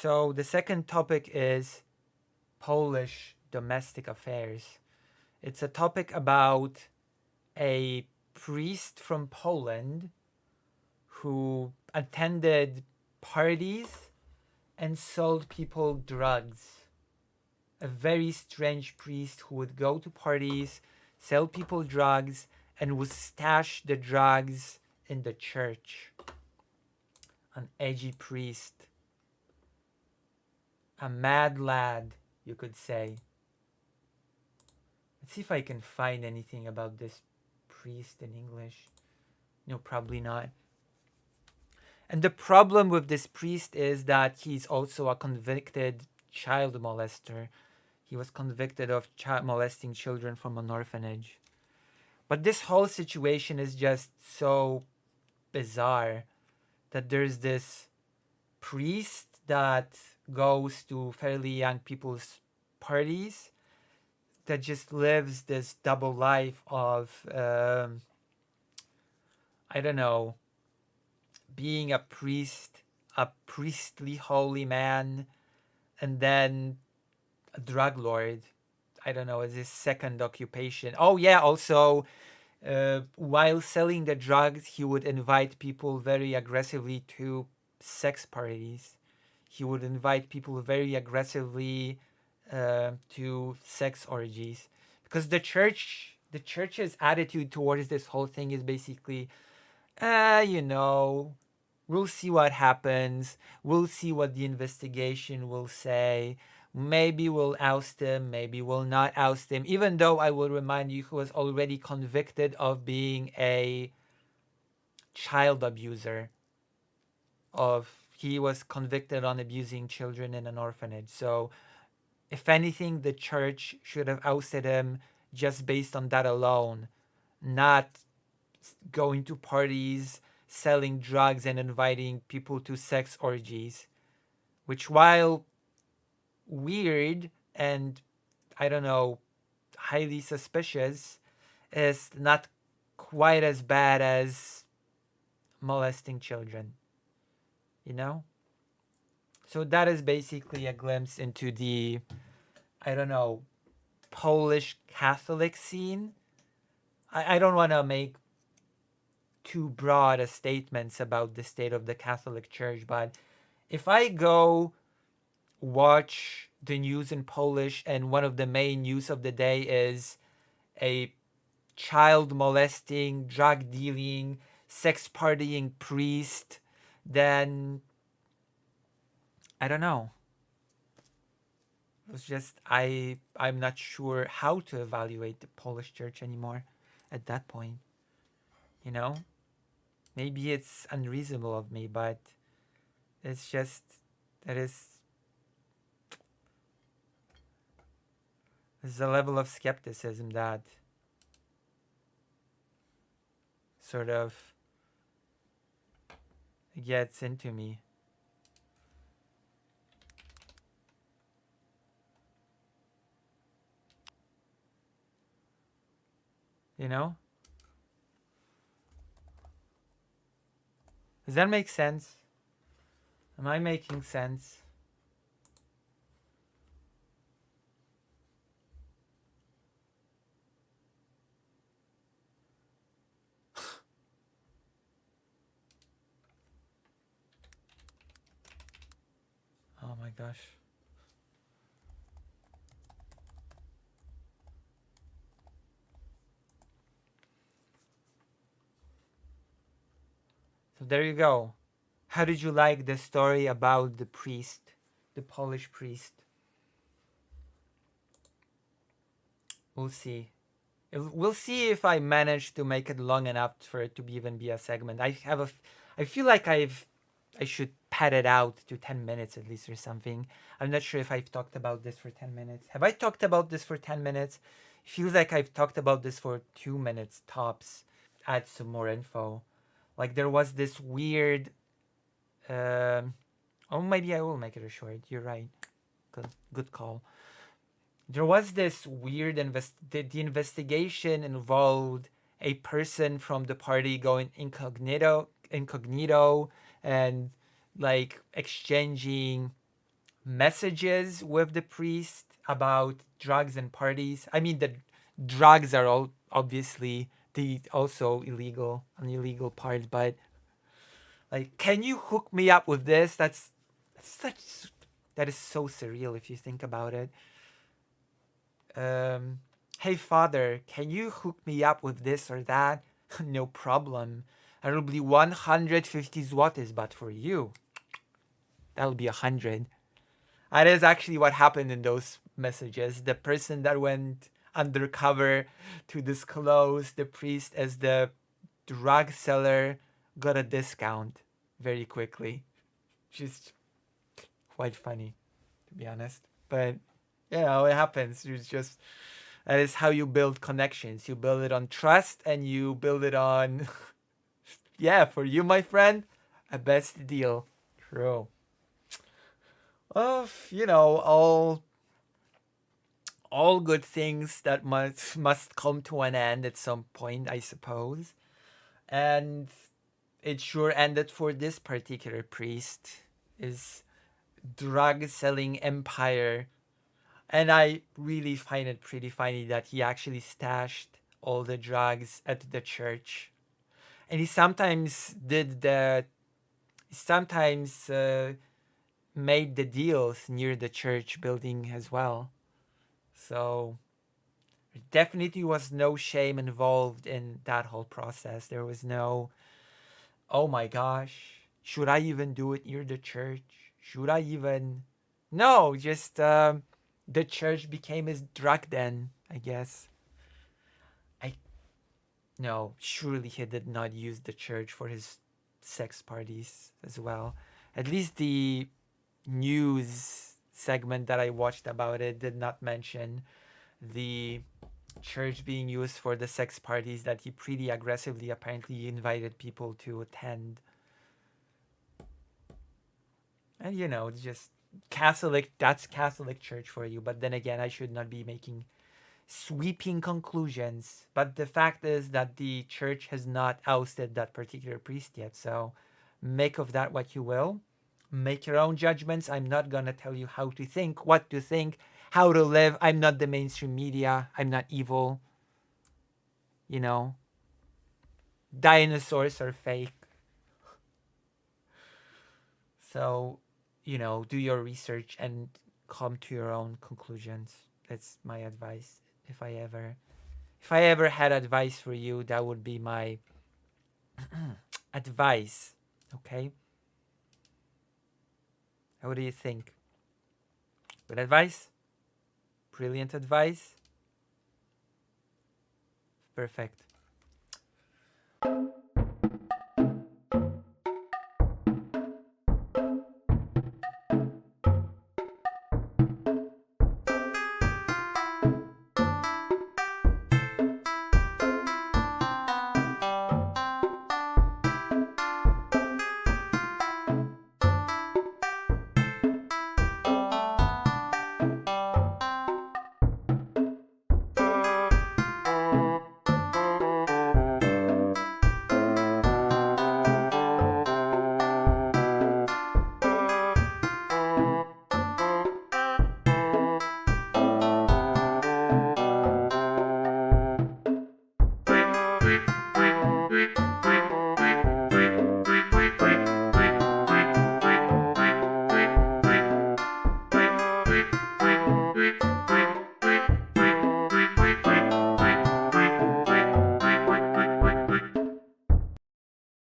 So the second topic is Polish domestic affairs. It's a topic about a priest from Poland who attended parties and sold people drugs. A very strange priest who would go to parties, sell people drugs, and would stash the drugs in the church. An edgy priest. A mad lad, you could say. Let's see if I can find anything about this priest in English. No, probably not. And the problem with this priest is that he's also a convicted child molester. He was convicted of molesting children from an orphanage. But this whole situation is just so bizarre that there's this priest that goes to fairly young people's parties that just lives this double life of, I don't know, being a priest, a priestly holy man, and then a drug lord. I don't know, as his second occupation. Oh, yeah, also, while selling the drugs, he would invite people very aggressively to sex parties. He would invite people very aggressively to sex orgies, because the church's attitude towards this whole thing is basically, you know, we'll see what happens. We'll see what the investigation will say. Maybe we'll oust him, maybe we'll not oust him. Even though I will remind you, he was already convicted of being a child abuser. He was convicted on abusing children in an orphanage. So, if anything, the church should have ousted him just based on that alone, not going to parties, selling drugs, and inviting people to sex orgies, which, while weird and, I don't know, highly suspicious, is not quite as bad as molesting children, you know? So that is basically a glimpse into the, I don't know, Polish Catholic scene. I don't want to make too broad a statements about the state of the Catholic Church, but if I go watch the news in Polish and one of the main news of the day is a child molesting, drug dealing, sex partying priest, then I don't know. It's just I'm not sure how to evaluate the Polish church anymore at that point. You know? Maybe it's unreasonable of me, but it's just that is a level of skepticism that sort of gets into me. You know? Does that make sense? Am I making sense? Oh my gosh. So there you go. How did you like the story about the priest, the Polish priest? We'll see. We'll see if I manage to make it long enough for it to even be a segment. I feel like I should pad it out to 10 minutes at least or something. I'm not sure if I've talked about this for 10 minutes. Have I talked about this for 10 minutes? It feels like I've talked about this for 2 minutes tops. Add some more info. Like there was this weird. Oh, maybe I will make it a short. You're right. Good call. There was this weird the investigation involved a person from the party going incognito and like exchanging messages with the priest about drugs and parties. I mean, the drugs are all obviously the also illegal, an illegal part, but like, can you hook me up with this? That's such that is so surreal if you think about it. Um, hey father, can you hook me up with this or that? No problem. That'll be 150 zlotys, but for you, that'll be 100. That is actually what happened in those messages. The person that went undercover to disclose the priest as the drug seller got a discount very quickly. Just quite funny, to be honest. But you know, it happens. It's just that is how you build connections. You build it on trust and you build it on yeah, for you, my friend, a best deal. True. Of, you know, all good things that must come to an end at some point, I suppose. And it sure ended for this particular priest. His drug selling empire. And I really find it pretty funny that he actually stashed all the drugs at the church. And he sometimes did the sometimes made the deals near the church building as well. So there definitely was no shame involved in that whole process. There was no, oh my gosh, should I even do it near the church? Should I even? No, just the church became his drug den, I guess. I no, surely he did not use the church for his sex parties as well. At least the news segment that I watched about it did not mention the church being used for the sex parties that he pretty aggressively apparently invited people to attend. And you know, it's just Catholic, that's Catholic Church for you. But then again, I should not be making sweeping conclusions. But the fact is that the church has not ousted that particular priest yet. So make of that what you will. Make your own judgments. I'm not going to tell you how to think, what to think, how to live. I'm not the mainstream media. I'm not evil. You know, dinosaurs are fake. So, you know, do your research and come to your own conclusions. That's my advice. If I ever had advice for you, that would be my advice. Okay? What do you think? Good advice? Brilliant advice? Perfect.